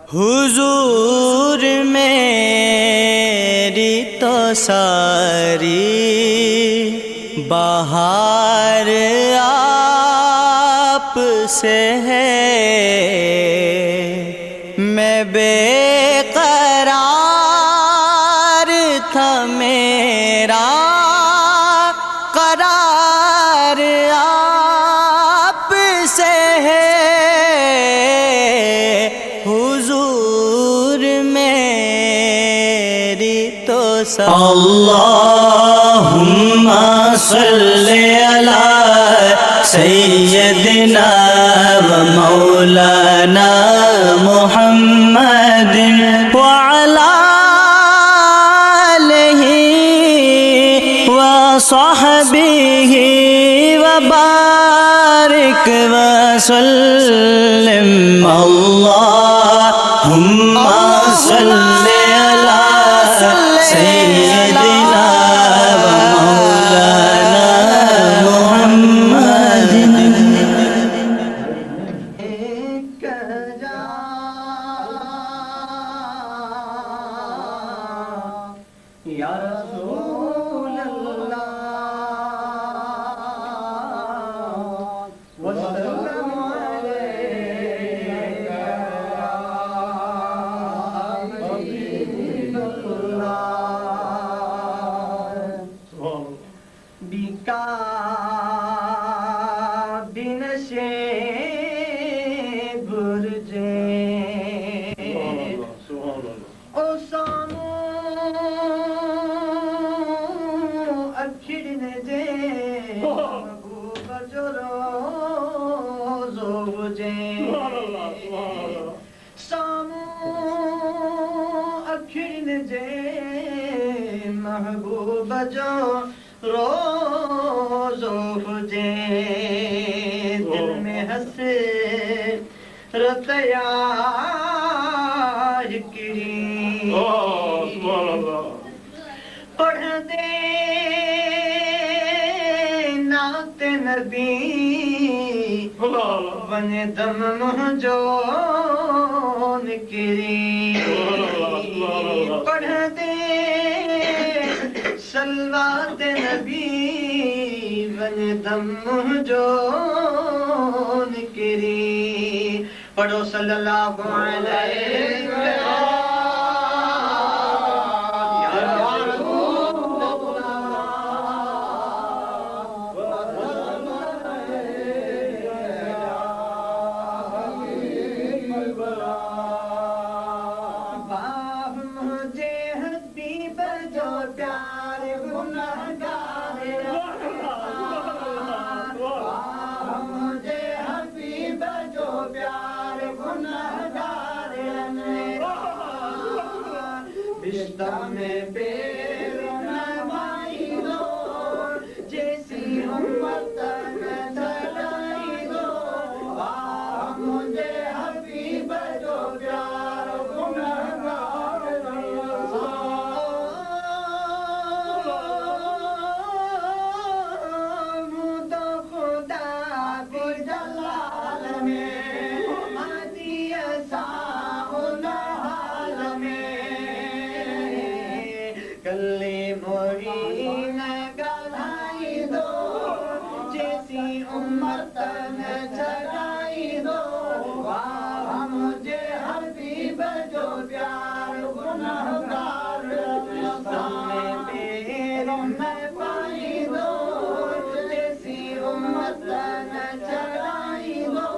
हुजूर मेरी तो सारी बहार आप से है। मैं बेकरार था, मेरा करार आप से है। हुजूर मेरी तो अल्लाहुम्मा सल्ले अला सय्यदिना व मौलाना मुहम्मदिन व अला आलिहि व सहबिहि व बारिक व सल्लिम। अल्लाहुम्मा सल्ले अला सय्यदिना व मौलाना मुहम्मदिन। या रसूल अल्लाह वसल्लम अलैका या हबीबल्लाह। बिका दिन से गुरजे ओ सामो अखिड़ने जे महबूब जो रोज़ो हुजे। सामो अखिड़ने जे महबूब जो रोज़ो हुजे। दिल में हसरत याकिरी पढ़दे नाते नबी वने दम मुंहिंजो निकिरी। पढ़दे सलवात नबी वने दम मुंहिंजो निकिरी। पढ़ो सल्लल्लाहु अलैहि में बेर नवाई दो जैसी उम्मत में चढ़ाई दो। मुझे हबीब जो प्यार गुनहगार मुदा खुदा की जलाल में मदिया साउन हाल में कल्ले मोरी न गलाई दो जैसी उम्मत में चढ़ाई दो। वाह मुझे हबीब जो प्यार गुनहगार में बेर न पाई दो जैसी उम्मत में चढ़ाई दो।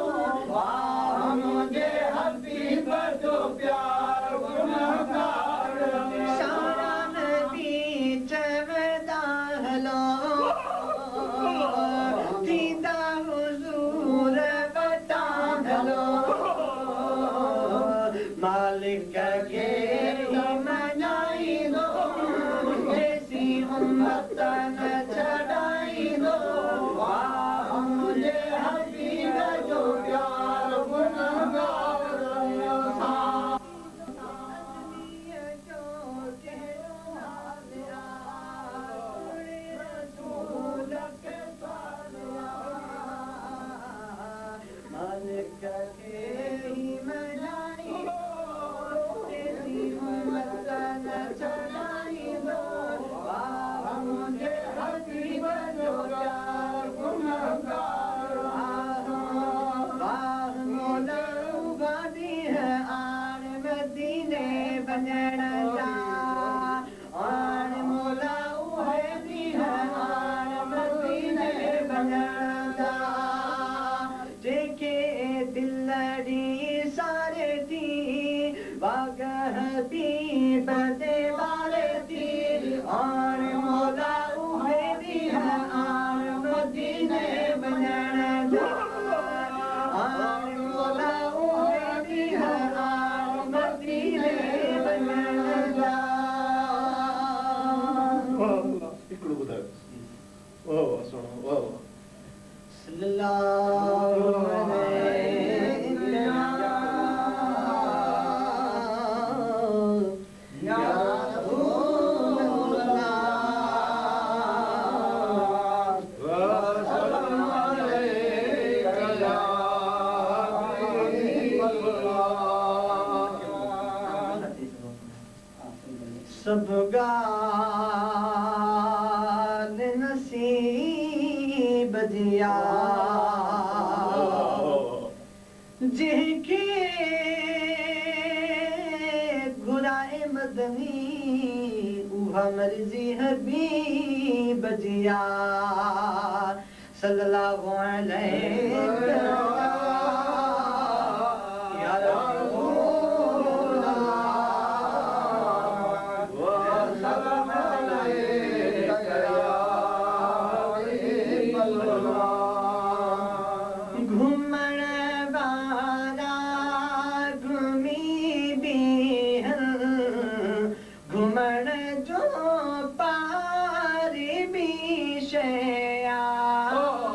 वाह मुझे हबीब जो प्यार गुनहगार मालिक के मनाई दो जैसी उम्मत न चढ़ाई दो। वाह मुझे हबीब जो प्यार गुनहगार मालिक के मनाई दो बजण जा आन मौला उहे दी है आन मदीने बजण जा जेके दिलड़ी सारे दी वागह दी बदे वाले दी आन मौला उहे दी है आन मदीने बजण जा आन मौला उहे दी है आन मदीने बजण जा हिकिड़ो ॿुधायो वाह वाह सुणो वाह वाह सल्लल्लाहु अलैहि या रसूल सब गाल नसीब दिया जिनके गुराए मदनी उहा मर्जी हबीब दिया सल्लल्लाहु अलैहि या रसूल घुमण वारा घुमी बिहन घुमण जो पारी भी शया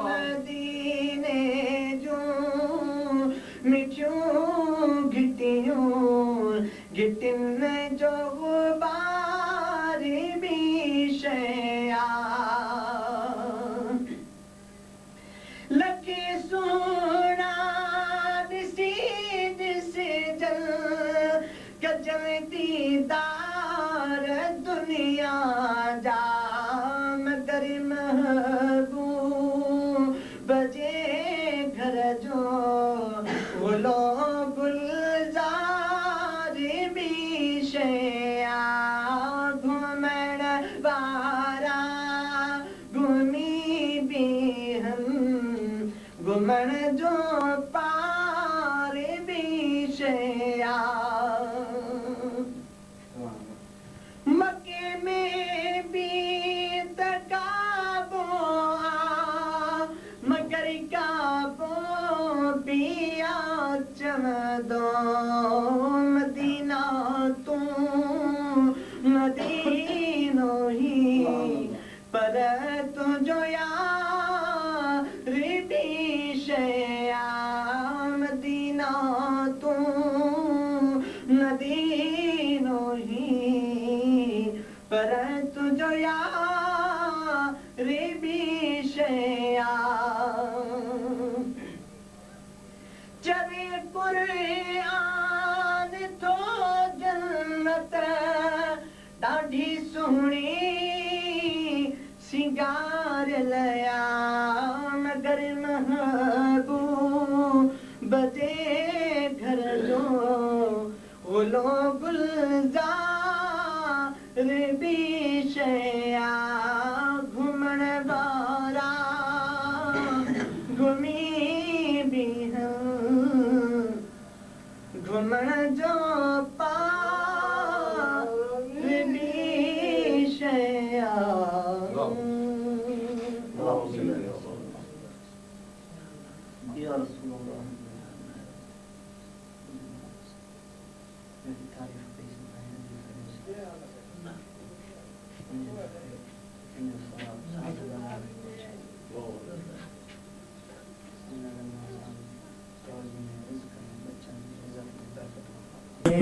मदीने जो मिठियूं गिटिन जो बारी भी शया लगे सोना दिसी जल कजल दीदार दुनिया जा मगर महबूब बजे घर जो बोलो गुलजार भी शया घुमण वारा घुमी बिहन घुमण जो पार भी शया मके में भी तकाबो मगर काबो पिया चमदो मदीना तू मदीनो ही पर तुझो यार भी शया मदीना तू मदीनो ही पर तुझो यार भी शया चले कुरान तो जन्नत ॾाढी सुहिणी सिंगार लया मगर महबूब जे घर जो ओलो गुलजार भी शया घुमण वारा घुमी बिहन घुमण जो पार भी शया या रसूल अल्लाह मेरी तारीफ कैसे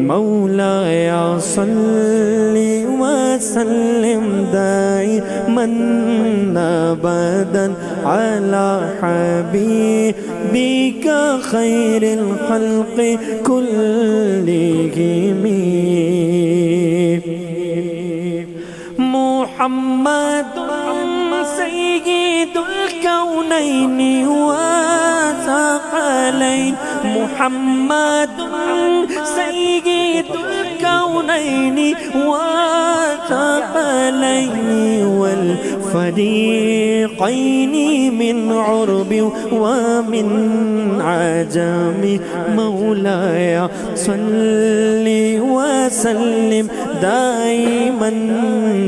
मौलाया सल्ली वसल्लिम दाइमन अबदन अला हबीबिका खैरिल खल्क़ि कुल्लिहिम मुहम्मदुन सय्यिदुल कौनैनि व सकलैन मुहम्मदुन सय्यिदुल कौनैनि الكونين والثقلين والفريقين من عرب ومن عجم مولاي صل وسلم دائما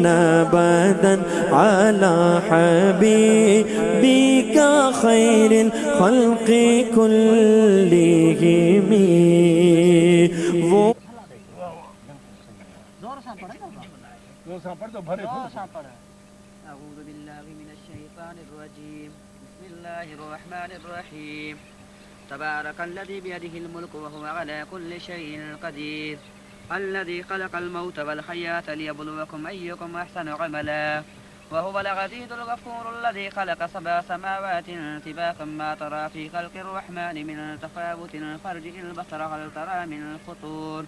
ابدا على حبيبك خير الخلق كلهم. أعوذ بالله من الشيطان الرجيم. بسم الله الرحمن الرحيم. تبارك الذي بيده الملك وهو على كل شيء قدير. الذي خلق الموت والحياة ليبلوكم أيكم أحسن عملا وهو العزيز الغفور الذي خلق 7 سماوات طباقا ما ترى في خلق الرحمن من تفاوت فارجع البصر هل ترى من فطور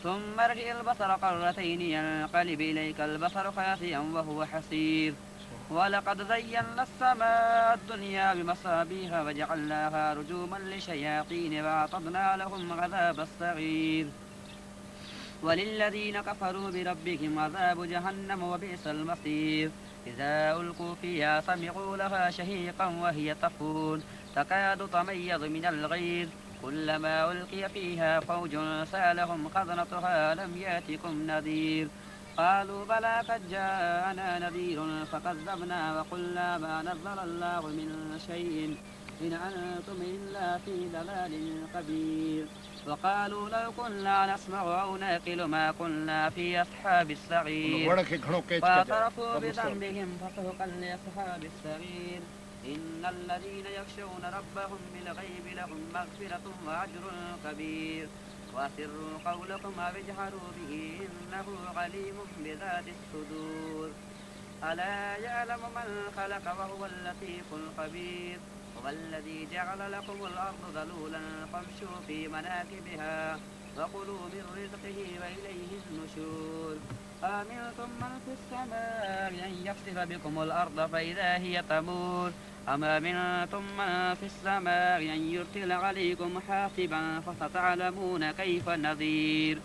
ثم ارجع البصر قرتين ينقلب إليك البصر خاسئا وهو حسير. ولقد زينا السماء الدنيا بمصابيح وجعلناها رجوما للشياطين وأعتدنا لهم عذاب السعير. وللذين كفروا بربهم عذاب جهنم وبئس المصير. إذا ألقوا فيها سمعوا لها شهيقا وهي تفور تكاد تميز من الغيظ كلما ألقي فيها فوج سألهم خزنتها ألم يأتكم نذير قالوا بلى قد جاءنا نذير فكذبنا وقلنا ما نزل الله من شيء إن أنتم إلا في ضلال كبير. وقالوا لو كنا نسمع أو نعقل ما كنا في أصحاب السعير فاعترفوا بذنبهم فسحقا لأصحاب السعير. إن الذين يخشون ربهم بالغيب لهم مغفرة وأجر كبير. وأسروا قولكم أو اجهروا به إنه عليم بذات الصدور. ألا يعلم من خلق وهو اللطيف الخبير. هو الذي جعل لكم الأرض ذلولا فامشوا في مناكبها وكلوا من رزقه وإليه النشور. أأمنتم من في السماء أن يخسف بكم الأرض فإذا هي تمور أم أمنتم من في السماء أن يرسل عليكم حاصبا فستعلمون كيف نذير.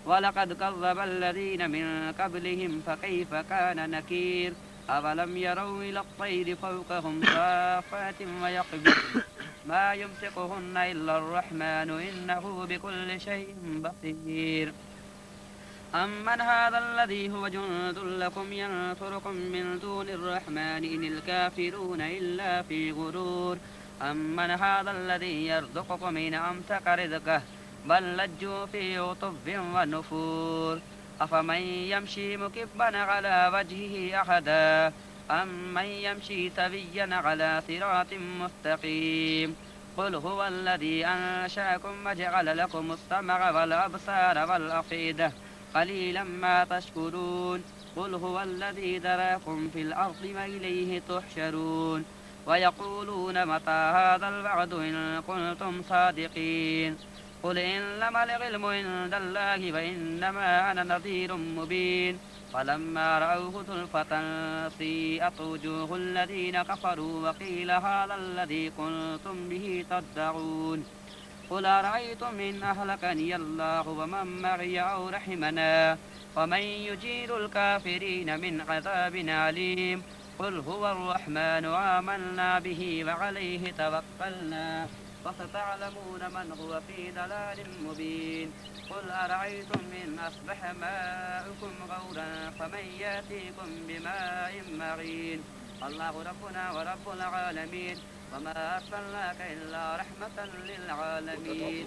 ولقد كذب الذين من قبلهم فكيف كان نكير. أولم يروا إلى الطير فوقهم صافات ويقبضن ما يمسكهن إلا الرحمن إنه بكل شيء بصير. أمن هذا الذي هو جند لكم ينصركم من دون الرحمن إن الكافرون إلا في غرور. أمن هذا الذي يرزقكم إن أمسك رزقه بل لجوا في عتب ونفور. أفمن يمشي مكبا على وجهه أحدا أمن يمشي سويا على صراط مستقيم. قل هو الذي أنشأكم وجعل لكم السمع والأبصار والأفئدة قليلا ما تشكرون. قل هو الذي ذراكم في الأرض وإليه تحشرون. ويقولون متى هذا الوعد إن كنتم صادقين. قل إنما العلم عند الله وإنما أنا نذير مبين. فلما رأوه زلفة سيئت وجوه الذين كفروا وقيل هذا الذي كنتم به تدعون. قل أرأيتم إن أهلكني الله ومن معي أو رحمنا ومن يجير الكافرين من عذاب أليم. قل هو الرحمن آمنا به وعليه توكلنا فستعلمون من هو في ضلال مبين. قل أرأيتم إن أصبح ماؤكم غورا فمن يأتيكم بماء معين. الله ربنا ورب العالمين وما أرسلناك إلا رحمة للعالمين.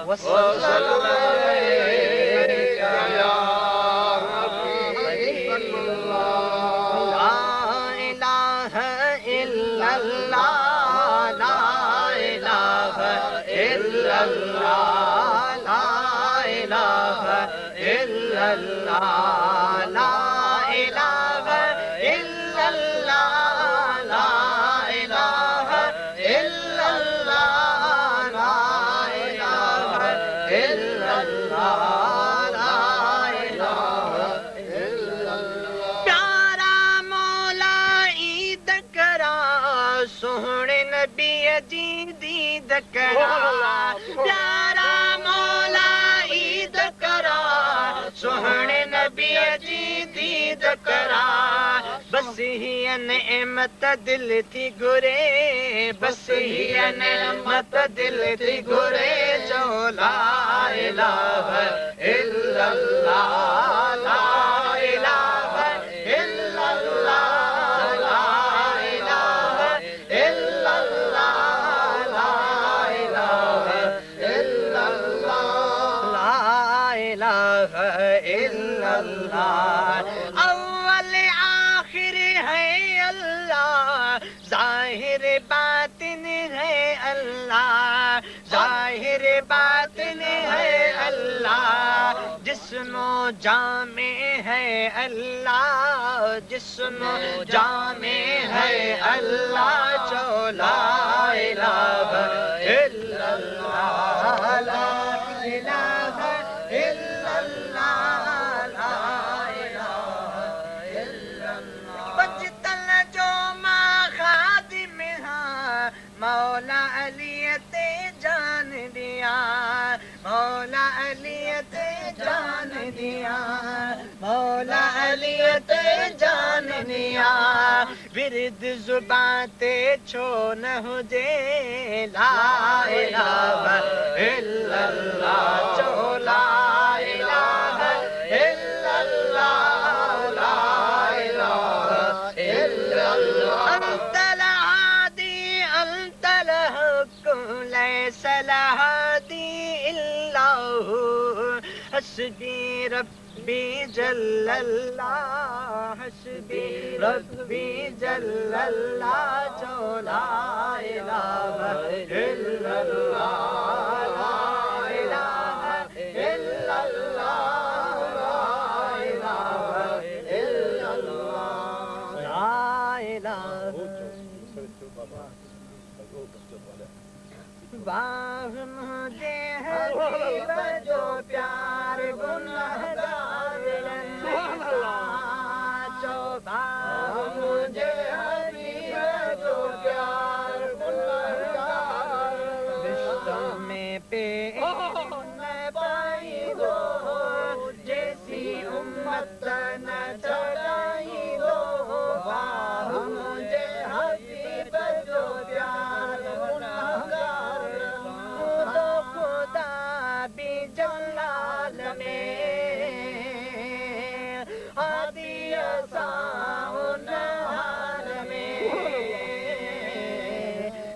وسلم عليك يا حبيب الله. لا إله إلا الله لا إله إلا الله لا إله إلا الله لا إله إلا الله لا إله إلا الله لا إله إلا الله لا إله إلا الله. प्यारा मौला ईद करा सोहणे नबी जी दीद करा प्यारा मौला ईद करा सोहणे नबी जी दीद करा बस ही नेमत दिल थी घुरे बस ही नेमत दिल थी घुरे जो ला इलाहा इल्लल्लाह ला इलाहा इल्लल्लाह ला इलाहा इल्लल्लाह ला इलाहा इल्लल्लाह ला इलाहा इल्लल्लाह अव्वल आखिर है अल्लाह जाहिर बातिन है अल्लाह जाहिर बातिन है अल्लाह जिस्मो जामे है अल्लाह जिस्मो जामे है अल्लाह जो ला इलाहा इल्लल्लाह ला इलाहा इल्लल्लाह ला इलाहा इल्लल्लाह बजतल जो माँ खादिम हाँ मौला अली ते जान दिया मौला अली ते जान दिया मौला अली ते जान दिया विरद जुबान ते छो न हुजे ला इलाहा इल्लल्लाह जो ला इलाहा इल्लल्लाह ला इलाहा इल्लल्लाह अंतल हादी अंतल हुक्म लैसा लहादी इल्लाहु हस्बी रब्बी जल्लल्लाह हस्बी रब्बी जल्लल्लाह जो ला इलाहा इल्लल्लाह ला इलाहा इल्लल्लाह ला इलाहा इल्लल्लाह ला इलाहा बाह मुझे हबीब जो प्यार गुनहगार जो बाह मुझे हबीब जो प्यार गुनहगार विश्व में पे न पाई दो जैसी उम्मत न चढ़ाई दो बाह मुझे हबीब जो प्यार गुनहगार खुदा भी जलाल में आदिया साउन हाल में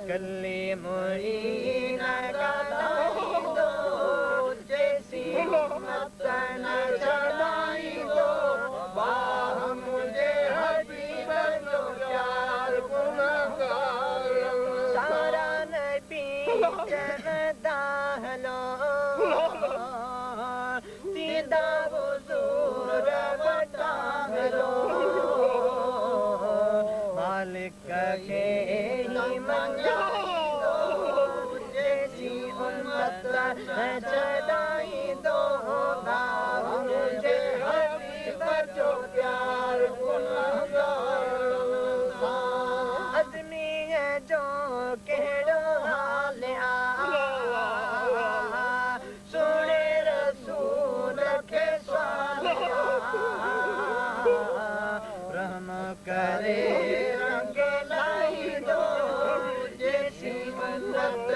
कल्ले मुईन गलाई दो जैसी उम्मत न चढ़ाई दो बाह मुझे हबीब जो प्यार गुनहगार सारा नबी जगदा हलो सीधा हुजूर बता हलो मालिक के ही मंगाई दो जैसी उम्मत चढ़ाई दो बाह मुझे हबीब जो प्यार गुनहगार आदमी है जो केड़ो हाल सुने रसूल के रहम करे रंग लाई दो जैसी उम्मत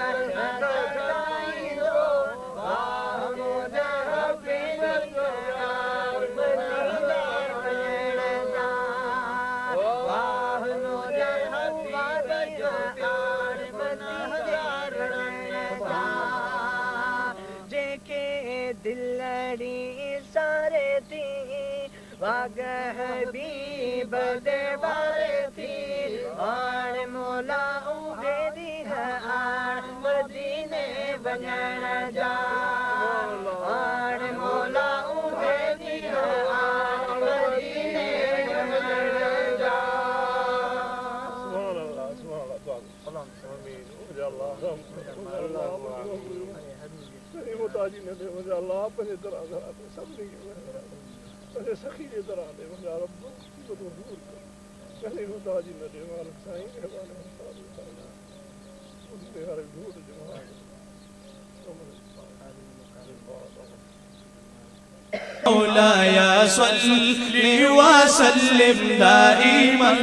चढ़ाई दो बाह मुझे हबीब जो प्यार गुनहगार बाह मुझे हबीब जो प्यार गुनहगार जेके दिलड़ी सारे थी वाग हबीब दे बारे थी आण मौला उहे दी है आण मदीने वञण जा आण मौला उहे दी है आण मदीने वञण जा मुताजी न दे मुझे अल्लाह पंहिंजे दर सभिनी खे पंहिंजे सखी जे दर दे मुंहिंजा रब दूर कर कॾहिं मुताजी न दे मालिक साईं مولاي صل وسلم دائما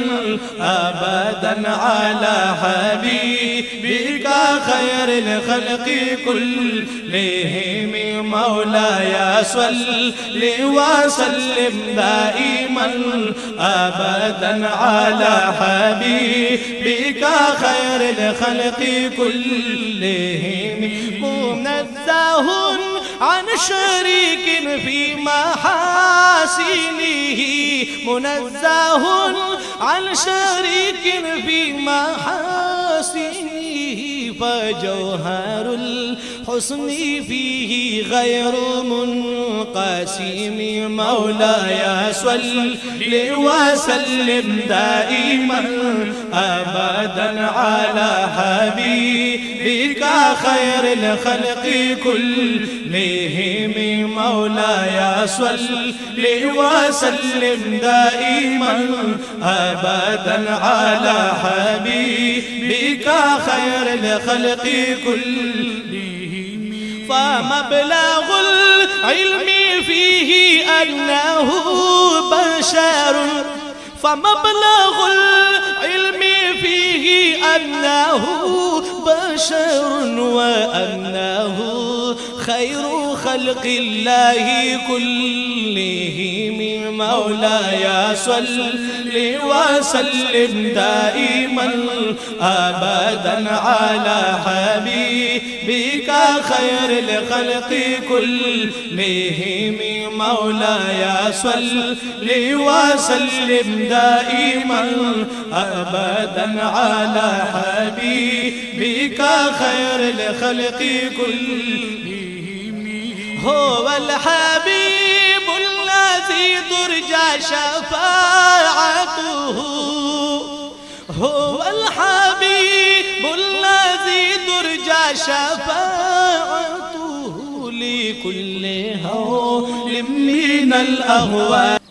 أبدا على حبيبك خير الخلق كلهم. مولاي صل وسلم دائما أبدا على حبيبك خير الخلق كلهم. منزه عن شريك في محاسنه، منزه عن شريك في محاسنه، فجوهر الحسن فيه غير منقسم. مولاي صل وسلم دائما أبدا على حبيبك خير الخلق كلهم. مولاي صل وسلم دائما أبدا على حبيبك خير الخلق كلهم. فمبلغ العلم فيه أنه بشر، فمبلغ العلم فيه أنه بشر، وأنه خير خلق الله كلهم. مولاي صل وسلم دائما أبدا على حبيبك خير الخلق كلهم. مولاي صل وسلم دائما أبدا على حبيبك خير الخلق كلهم. هو الحبيب الذي ترجى شفاعته، هو الحبيب الذي ترجى شفاعته لكل هول من الأهوال.